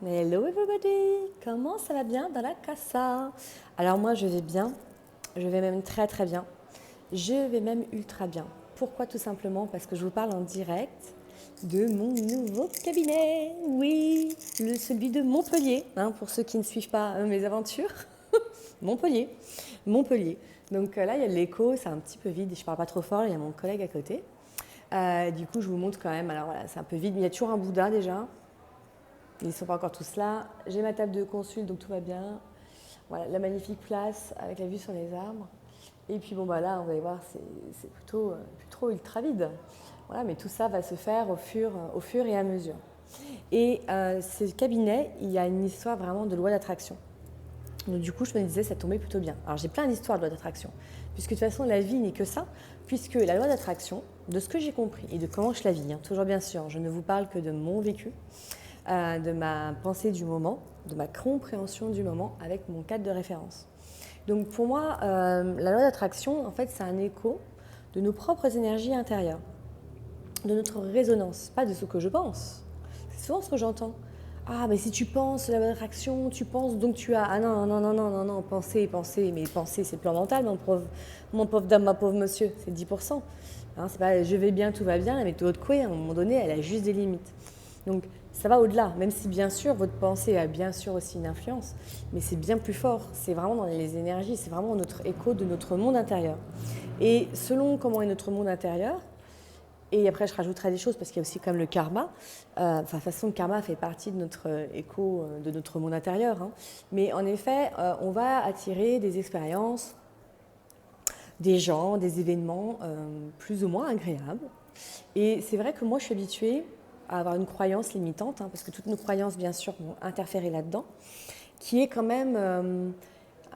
Hello everybody, comment ça va bien dans la casa? Alors moi je vais bien, je vais même très très bien, je vais même ultra bien. Pourquoi? Tout simplement parce que je vous parle en direct de mon nouveau cabinet, oui, celui de Montpellier, hein, pour ceux qui ne suivent pas mes aventures. Montpellier, Montpellier. Donc là il y a de l'écho, c'est un petit peu vide, je parle pas trop fort, il y a mon collègue à côté. Du coup je vous montre quand même, alors voilà c'est un peu vide, mais il y a toujours un Bouddha déjà. Ils ne sont pas encore tous là. J'ai ma table de consul, donc tout va bien. Voilà, la magnifique place avec la vue sur les arbres. Et puis bon, bah là, on va y voir, c'est plutôt, plutôt ultra vide. Voilà, mais tout ça va se faire au fur et à mesure. Et ce cabinet, il y a une histoire vraiment de loi d'attraction. Donc du coup, je me disais, ça tombait plutôt bien. Alors j'ai plein d'histoires de loi d'attraction, puisque de toute façon, la vie n'est que ça, puisque la loi d'attraction, de ce que j'ai compris et de comment je la vis, hein, toujours bien sûr, je ne vous parle que de mon vécu, de ma pensée du moment, de ma compréhension du moment avec mon cadre de référence. Donc pour moi, la loi d'attraction, en fait, c'est un écho de nos propres énergies intérieures, de notre résonance, pas de ce que je pense. C'est souvent ce que j'entends. Ah, mais si tu penses la loi d'attraction, tu penses donc tu as. Ah non, non, non, non, non, non, penser, penser. Mais penser, c'est le plan mental, mon pauvre dame, ma pauvre monsieur, c'est 10%. Hein, c'est pas je vais bien, tout va bien, la méthode Coué, à un moment donné, elle a juste des limites. Donc ça va au-delà, même si bien sûr votre pensée a bien sûr aussi une influence, mais c'est bien plus fort, c'est vraiment dans les énergies, c'est vraiment notre écho de notre monde intérieur. Et selon comment est notre monde intérieur, et après je rajouterai des choses parce qu'il y a aussi comme le karma, enfin de toute façon le karma fait partie de notre écho, de notre monde intérieur, hein. Mais en effet on va attirer des expériences, des gens, des événements plus ou moins agréables. Et c'est vrai que moi, je suis habituée à avoir une croyance limitante, hein, parce que toutes nos croyances, bien sûr, vont interférer là-dedans, qui est quand même,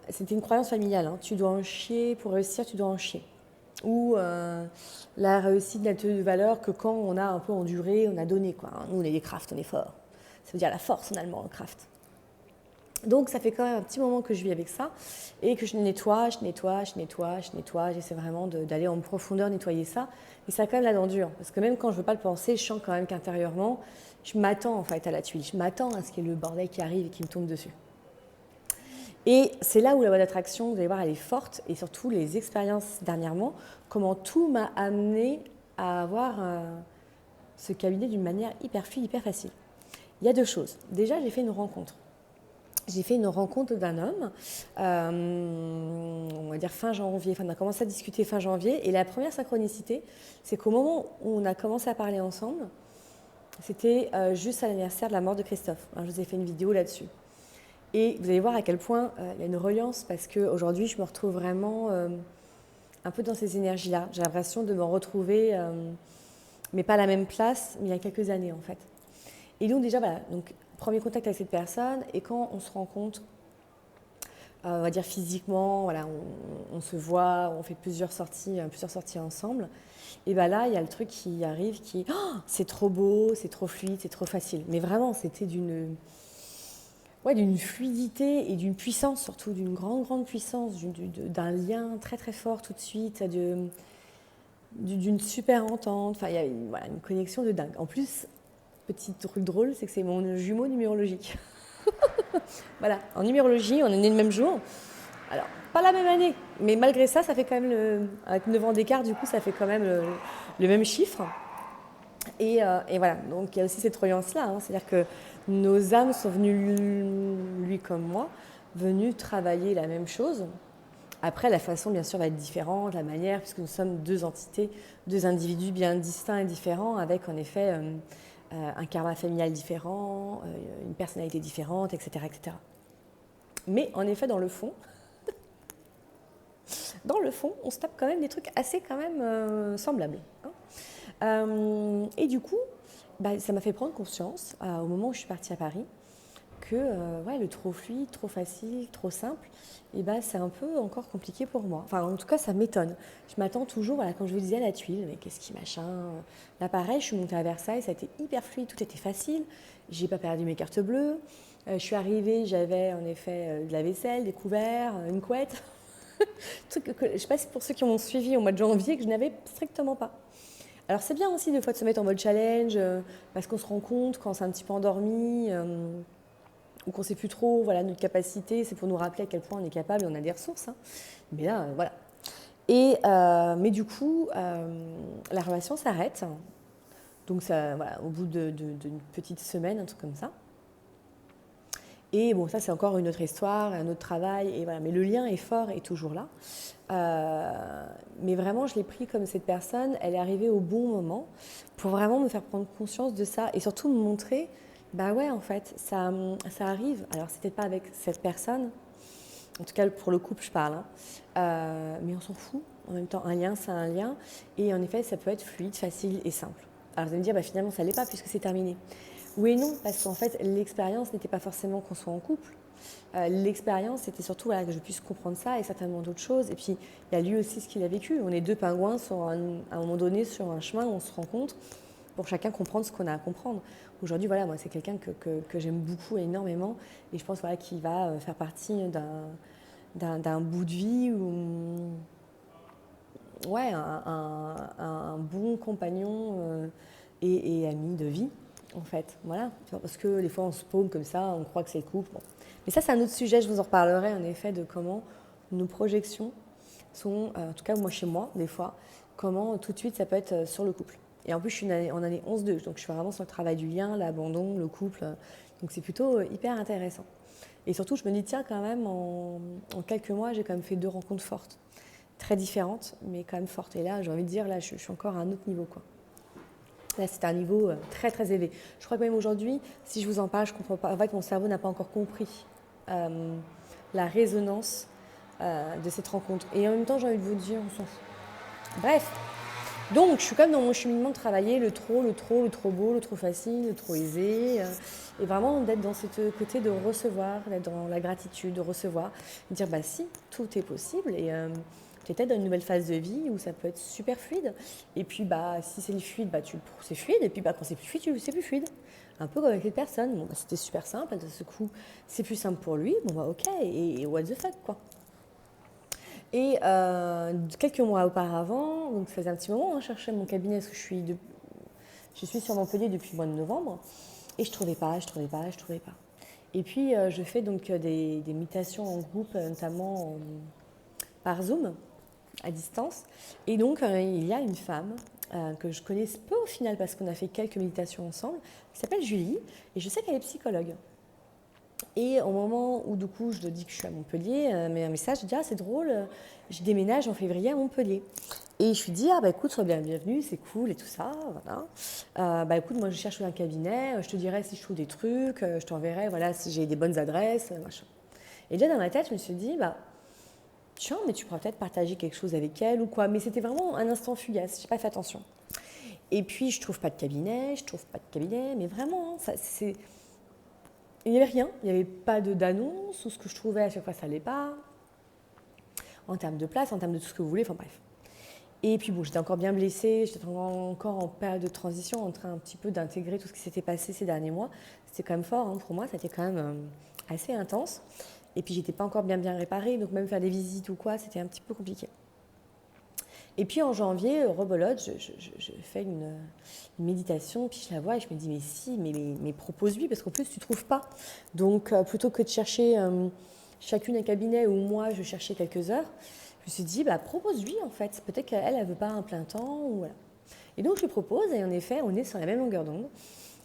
c'était une croyance familiale, hein, tu dois en chier, pour réussir, tu dois en chier. Ou la réussite n'a de valeur que quand on a un peu enduré, on a donné, quoi, hein. Nous, on est des crafts, on est forts. Ça veut dire la force en allemand, craft. Donc ça fait quand même un petit moment que je vis avec ça et que je nettoie, je nettoie, je nettoie, je nettoie. J'essaie vraiment d'aller en profondeur nettoyer ça. Et ça a quand même la dent dure. Parce que même quand je ne veux pas le penser, je sens quand même qu'intérieurement, je m'attends en fait à la tuile. Je m'attends à ce qu'il y ait le bordel qui arrive et qui me tombe dessus. Et c'est là où la loi d'attraction, vous allez voir, elle est forte. Et surtout les expériences dernièrement, comment tout m'a amené à avoir ce cabinet d'une manière hyper fluide, hyper facile. Il y a deux choses. Déjà, j'ai fait une rencontre. J'ai fait une rencontre d'un homme, on va dire fin janvier, enfin on a commencé à discuter fin janvier, et la première synchronicité, c'est qu'au moment où on a commencé à parler ensemble, c'était juste à l'anniversaire de la mort de Christophe. Alors, je vous ai fait une vidéo là-dessus. Et vous allez voir à quel point il y a une reliance, parce qu'aujourd'hui, je me retrouve vraiment un peu dans ces énergies-là. J'ai l'impression de me retrouver, mais pas à la même place, mais il y a quelques années en fait. Et donc déjà, voilà, donc, premier contact avec cette personne, et quand on se rend compte, on va dire physiquement, voilà, on se voit, on fait plusieurs sorties ensemble. Et bien là, il y a le truc qui arrive qui est oh, c'est trop beau, c'est trop fluide, c'est trop facile. Mais vraiment, c'était d'une fluidité et d'une puissance, surtout d'une grande, grande puissance, d'un lien très, très fort tout de suite, d'une super entente. Enfin, il y a voilà, une connexion de dingue. En plus, petit truc drôle, c'est que c'est mon jumeau numérologique. Voilà, en numérologie, on est né le même jour. Alors, pas la même année, mais malgré ça, ça fait quand même, avec 9 ans d'écart, du coup, ça fait quand même le même chiffre. Et voilà, donc il y a aussi cette croyance-là, hein, c'est-à-dire que nos âmes sont venues, lui comme moi, venues travailler la même chose. Après, la façon, bien sûr, va être différente, la manière, puisque nous sommes deux entités, deux individus bien distincts et différents, avec en effet un karma familial différent, une personnalité différente, etc., etc. Mais en effet, dans le fond, on se tape quand même des trucs assez quand même semblables, hein. Et du coup, bah, ça m'a fait prendre conscience, au moment où je suis partie à Paris, que ouais, le trop fluide, trop facile, trop simple, et bah, c'est un peu encore compliqué pour moi. Enfin, en tout cas, ça m'étonne. Je m'attends toujours, voilà, quand je vous disais à la tuile, mais qu'est-ce qui machin. Là, pareil, je suis montée à Versailles, ça a été hyper fluide, tout était facile. J'ai pas perdu mes cartes bleues. Je suis arrivée, j'avais en effet de la vaisselle, des couverts, une couette. Truc que, je sais pas si pour ceux qui m'ont suivi au mois de janvier, que je n'avais strictement pas. Alors c'est bien aussi des fois de se mettre en mode challenge, parce qu'on se rend compte quand c'est un petit peu endormi. ou qu'on ne sait plus trop, voilà, notre capacité, c'est pour nous rappeler à quel point on est capable et on a des ressources. Hein. Mais là, voilà. Mais du coup, la relation s'arrête. Donc, ça, voilà, au bout d'une petite semaine, un truc comme ça. Et bon, ça, c'est encore une autre histoire, un autre travail. Et voilà. Mais le lien est fort et toujours là. Mais vraiment, je l'ai pris comme cette personne, elle est arrivée au bon moment pour vraiment me faire prendre conscience de ça et surtout me montrer, bah ouais, en fait, ça arrive. Alors, c'est peut-être pas avec cette personne, en tout cas pour le couple, je parle, hein. Mais on s'en fout. En même temps, un lien, c'est un lien. Et en effet, ça peut être fluide, facile et simple. Alors, vous allez me dire, bah, finalement, ça l'est pas puisque c'est terminé. Oui et non, parce qu'en fait, l'expérience n'était pas forcément qu'on soit en couple. L'expérience, c'était surtout voilà, que je puisse comprendre ça et certainement d'autres choses. Et puis, il y a lui aussi ce qu'il a vécu. On est deux pingouins à un moment donné sur un chemin où on se rencontre pour chacun comprendre ce qu'on a à comprendre. Aujourd'hui, voilà, moi, c'est quelqu'un que j'aime beaucoup, énormément. Et je pense voilà, qu'il va faire partie d'un bout de vie où, ouais, un bon compagnon et ami de vie, en fait. Voilà. Parce que des fois, on se paume comme ça, on croit que c'est le couple. Bon. Mais ça, c'est un autre sujet, je vous en reparlerai, en effet, de comment nos projections sont, en tout cas, moi, chez moi, des fois, comment tout de suite, ça peut être sur le couple. Et en plus, je suis en année 11-2, donc je suis vraiment sur le travail du lien, l'abandon, le couple. Donc, c'est plutôt hyper intéressant. Et surtout, je me dis, tiens, quand même, en quelques mois, j'ai quand même fait 2 rencontres fortes. Très différentes, mais quand même fortes. Et là, j'ai envie de dire, là, je suis encore à un autre niveau, quoi. Là, c'est un niveau très, très élevé. Je crois que même aujourd'hui, si je vous en parle, je comprends pas. En fait, mon cerveau n'a pas encore compris la résonance de cette rencontre. Et en même temps, j'ai envie de vous dire, on s'en fout. Bref, donc je suis comme dans mon cheminement de travailler le trop beau, le trop facile, le trop aisé. Et vraiment d'être dans ce côté de recevoir, d'être dans la gratitude, de recevoir. De dire, bah si, tout est possible. Et tu es peut-être dans une nouvelle phase de vie où ça peut être super fluide. Et puis, bah, si c'est fluide, bah, c'est fluide. Et puis, bah, quand c'est plus fluide, c'est plus fluide. Un peu comme avec les personnes. Bon, bah, c'était super simple. De ce coup, c'est plus simple pour lui. Bon, bah, ok. Et what the fuck, quoi. Et quelques mois auparavant, donc ça faisait un petit moment, je cherchais mon cabinet parce que je suis sur Montpellier depuis le mois de novembre. Et je trouvais pas. Et puis, je fais donc des méditations en groupe, notamment par Zoom, à distance. Et donc, il y a une femme que je connais peu au final parce qu'on a fait quelques méditations ensemble, qui s'appelle Julie. Et je sais qu'elle est psychologue. Et au moment où, du coup, je te dis que je suis à Montpellier, mais un message, je dis, ah, c'est drôle, je déménage en février à Montpellier. Et je lui dis, ah, bah écoute, sois bienvenue, c'est cool et tout ça, voilà. Bah écoute, moi, je cherche un cabinet, je te dirai si je trouve des trucs, je t'enverrai, voilà, si j'ai des bonnes adresses, machin. Et déjà, dans ma tête, je me suis dit, bah, tiens, mais tu pourras peut-être partager quelque chose avec elle ou quoi. Mais c'était vraiment un instant fugace, j'ai pas fait attention. Et puis, je trouve pas de cabinet, mais vraiment, ça, c'est... Il n'y avait rien, il n'y avait pas d'annonce, ou ce que je trouvais à chaque fois ça n'allait pas, en termes de place, en termes de tout ce que vous voulez, enfin bref. Et puis bon, j'étais encore bien blessée, j'étais encore en période de transition, en train un petit peu d'intégrer tout ce qui s'était passé ces derniers mois. C'était quand même fort, hein, pour moi, c'était quand même assez intense. Et puis j'étais pas encore bien réparée, donc même faire des visites ou quoi, c'était un petit peu compliqué. Et puis en janvier, rebolote, je fais une méditation, puis je la vois et je me dis, mais si, mais propose-lui, parce qu'en plus, tu ne trouves pas. Donc, plutôt que de chercher chacune un cabinet où moi, je cherchais quelques heures, je me suis dit, bah, propose-lui, en fait. Peut-être qu'elle, elle ne veut pas un plein temps, ou voilà. Et donc, je lui propose, et en effet, on est sur la même longueur d'onde.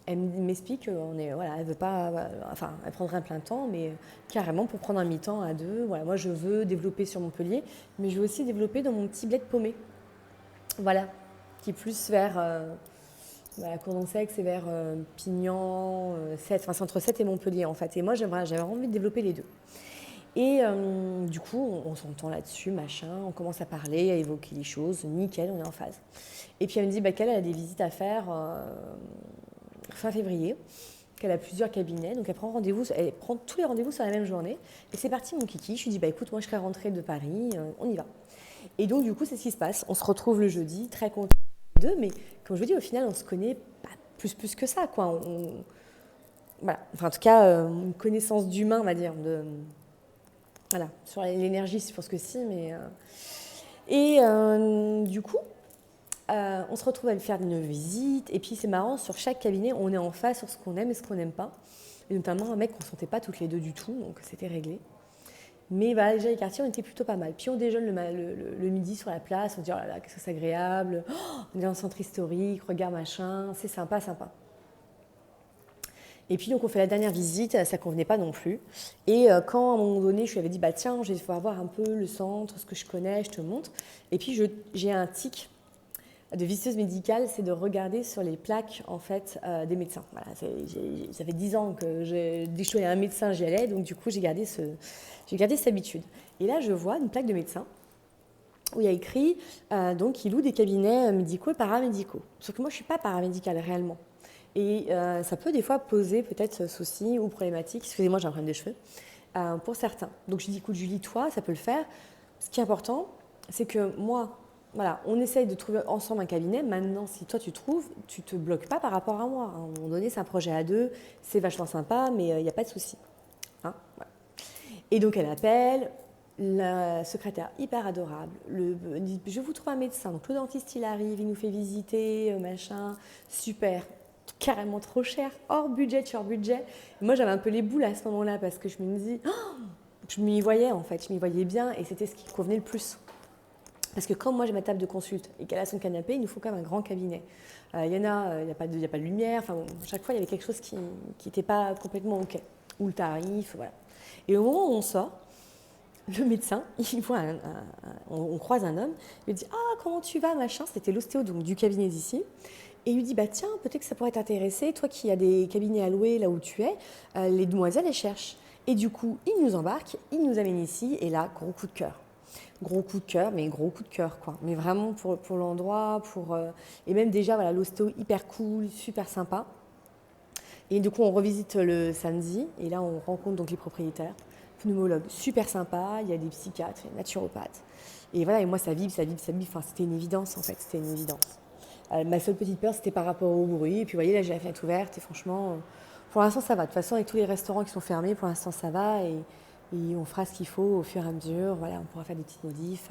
Elle m'explique qu'on est, voilà, elle veut pas, enfin, elle prendrait un plein temps, mais carrément pour prendre un mi-temps à deux. Voilà, moi, je veux développer sur Montpellier, mais je veux aussi développer dans mon petit bled paumé. Voilà, qui est plus vers voilà, Cournon-Sec, c'est vers Pignan, 7, enfin c'est entre 7 et Montpellier en fait. Et moi j'avais envie de développer les deux. Et du coup, on s'entend là-dessus, machin, on commence à parler, à évoquer les choses, nickel, on est en phase. Et puis elle me dit qu'elle a des visites à faire fin février, qu'elle a plusieurs cabinets, donc elle prend tous les rendez-vous sur la même journée. Et c'est parti mon kiki, je lui dis écoute, moi je serai rentrée de Paris, on y va. Et donc du coup c'est ce qui se passe, on se retrouve le jeudi, très contents d'eux, mais comme je vous dis, au final on se connaît pas plus que ça, quoi. Voilà, enfin en tout cas, une connaissance d'humain, on va dire, voilà, sur l'énergie, je pense que si, mais... Et du coup, on se retrouve à lui faire une visite. Et puis c'est marrant, sur chaque cabinet, on est en phase sur ce qu'on aime et ce qu'on n'aime pas. Et notamment un mec qu'on ne sentait pas toutes les deux du tout, donc c'était réglé. Mais voilà, déjà les quartiers, on était plutôt pas mal. Puis on déjeune le midi sur la place, on se dit oh là là, qu'est-ce que c'est agréable, oh, on est dans le centre historique, regarde machin, c'est sympa, sympa. Et puis donc on fait la dernière visite, ça convenait pas non plus. Et quand à un moment donné je lui avais dit bah tiens, je vais voir un peu le centre, ce que je connais, je te montre. Et puis j'ai un tic de visiteuse médicale, c'est de regarder sur les plaques en fait des médecins. Voilà, ça fait 10 ans que dès que je voyais un médecin, j'y allais, donc du coup j'ai gardé cette habitude. Et là je vois une plaque de médecin où il y a écrit donc il loue des cabinets médicaux et paramédicaux. Sauf que moi je suis pas paramédicale réellement. Et ça peut des fois poser peut-être soucis ou problématiques. Excusez-moi, j'ai un problème de cheveux. Pour certains. Donc je dis, écoute Julie, toi, ça peut le faire. Ce qui est important, c'est que moi, voilà, on essaye de trouver ensemble un cabinet. Maintenant, si toi tu trouves, tu ne te bloques pas par rapport à moi. À un moment donné, c'est un projet à deux, c'est vachement sympa, mais il n'y a pas de souci. Hein, voilà. Et donc elle appelle, la secrétaire hyper adorable, dit je vous trouve un médecin. Donc le dentiste il arrive, il nous fait visiter, machin, super. Carrément trop cher, hors budget, sur budget. Et moi, j'avais un peu les boules à ce moment-là parce que je me dis, oh, je m'y voyais en fait, je m'y voyais bien et c'était ce qui convenait le plus. Parce que quand moi j'ai ma table de consulte et qu'elle a son canapé, il nous faut quand même un grand cabinet. Il y en a, il n'y a pas de lumière, enfin bon, chaque fois il y avait quelque chose qui n'était pas complètement OK. Ou le tarif, voilà. Et au moment où on sort, le médecin, il voit on croise un homme, il lui dit ah comment tu vas machin, c'était l'ostéo donc du cabinet d'ici. Et il lui dit, bah tiens, peut-être que ça pourrait t'intéresser, toi qui as des cabinets à louer là où tu es, les demoiselles, elles cherchent. Et du coup, il nous embarque, il nous amène ici, et là, gros coup de cœur. Gros coup de cœur, mais gros coup de cœur, quoi. Mais vraiment pour l'endroit, et même déjà, voilà, l'ostéo hyper cool, super sympa. Et du coup, on revisite le samedi, et là, on rencontre donc les propriétaires. Pneumologue, super sympa, il y a des psychiatres, il y a des naturopathes. Et voilà, et moi, ça vibre, enfin, c'était une évidence, en fait, c'était une évidence. Ma seule petite peur, c'était par rapport au bruit. Et puis, vous voyez, là, j'ai la fenêtre ouverte. Et franchement, pour l'instant, ça va. De toute façon, avec tous les restaurants qui sont fermés, pour l'instant, ça va. Et on fera ce qu'il faut au fur et à mesure. Voilà, on pourra faire des petites modifs.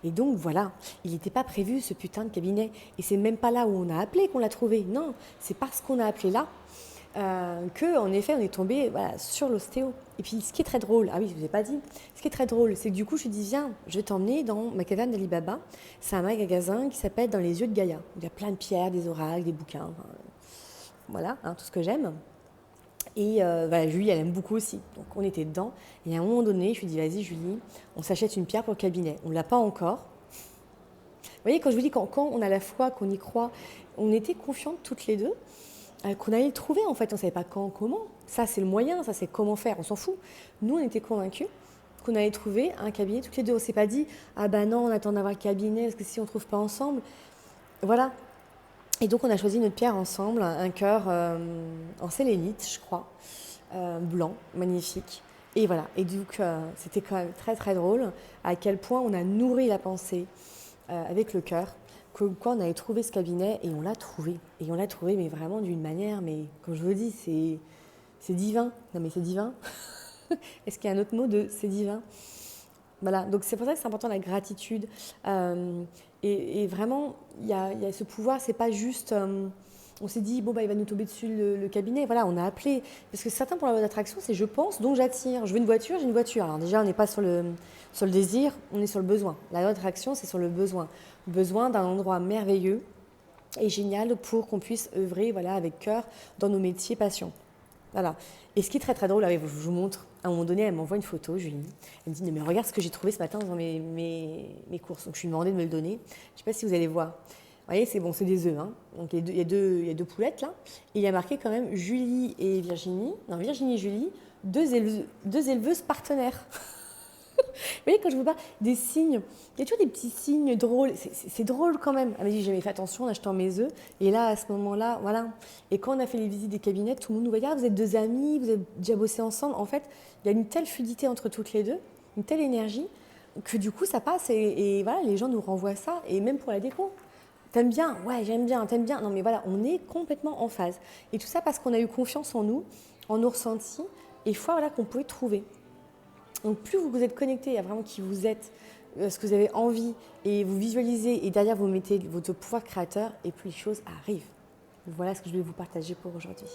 Et donc, voilà, il n'était pas prévu, ce putain de cabinet. Et c'est même pas là où on a appelé qu'on l'a trouvé. Non, c'est parce qu'on a appelé là qu'en effet, on est tombé voilà, sur l'ostéo. Et puis, ce qui est très drôle, ah oui, je ne vous ai pas dit, ce qui est très drôle, c'est que du coup, je lui dis, viens, je vais t'emmener dans ma caverne d'Alibaba. C'est un magasin qui s'appelle Dans les yeux de Gaïa. Il y a plein de pierres, des oracles, des bouquins, enfin, voilà, hein, tout ce que j'aime. Et voilà, Julie, elle aime beaucoup aussi. Donc, on était dedans. Et à un moment donné, je lui dis, vas-y, Julie, on s'achète une pierre pour le cabinet. On ne l'a pas encore. Vous voyez, quand je vous dis, quand on a la foi, qu'on y croit, on était confiantes toutes les deux. Qu'on allait le trouver en fait, on ne savait pas quand, comment. Ça c'est le moyen, ça c'est comment faire, on s'en fout. Nous on était convaincus qu'on allait trouver un cabinet toutes les deux. On ne s'est pas dit ah bah non on attend d'avoir le cabinet parce que si on ne trouve pas ensemble, voilà. Et donc on a choisi notre pierre ensemble, un cœur en sélénite je crois, blanc, magnifique. Et voilà, et donc c'était quand même très très drôle à quel point on a nourri la pensée avec le cœur. Quoi, on avait trouvé ce cabinet et on l'a trouvé. Et on l'a trouvé, mais vraiment d'une manière, mais comme je vous le dis, c'est divin. Non, mais c'est divin. Est-ce qu'il y a un autre mot de c'est divin? Voilà, donc c'est pour ça que c'est important la gratitude. Et vraiment, il y a ce pouvoir, c'est pas juste. On s'est dit, bon, bah, il va nous tomber dessus le cabinet. Voilà, on a appelé. Parce que certains, pour la loi d'attraction, c'est je pense, donc j'attire. Je veux une voiture, j'ai une voiture. Alors déjà, on n'est pas sur le désir, on est sur le besoin. La loi d'attraction, c'est sur le besoin. Besoin d'un endroit merveilleux et génial pour qu'on puisse œuvrer voilà, avec cœur dans nos métiers passion. Voilà. Et ce qui est très très drôle, je vous montre. À un moment donné, elle m'envoie une photo, Julie. Elle me dit, mais regarde ce que j'ai trouvé ce matin dans mes courses. Donc je lui ai demandé de me le donner. Je ne sais pas si vous allez voir. Vous voyez, c'est bon, c'est des œufs. Hein. Donc il y a deux poulettes là. Et il y a marqué quand même Julie et Virginie. Non, Virginie et Julie, deux éleveuses partenaires. Vous voyez, quand je vous parle des signes, il y a toujours des petits signes drôles. C'est drôle quand même. Elle m'a dit, j'ai fait attention en achetant mes œufs. Et là, à ce moment-là, voilà. Et quand on a fait les visites des cabinets, tout le monde nous voyait, ah, vous êtes deux amis, vous avez déjà bossé ensemble. En fait, il y a une telle fluidité entre toutes les deux, une telle énergie, que du coup, ça passe. Et voilà, les gens nous renvoient ça. Et même pour la déco. T'aimes bien? Ouais, j'aime bien. T'aimes bien? Non, mais voilà, on est complètement en phase. Et tout ça parce qu'on a eu confiance en nos ressentis, et foi voilà, qu'on pouvait trouver. Donc plus vous êtes connecté à vraiment qui vous êtes, ce que vous avez envie, et vous visualisez, et derrière vous mettez votre pouvoir créateur, et plus les choses arrivent. Voilà ce que je voulais vous partager pour aujourd'hui.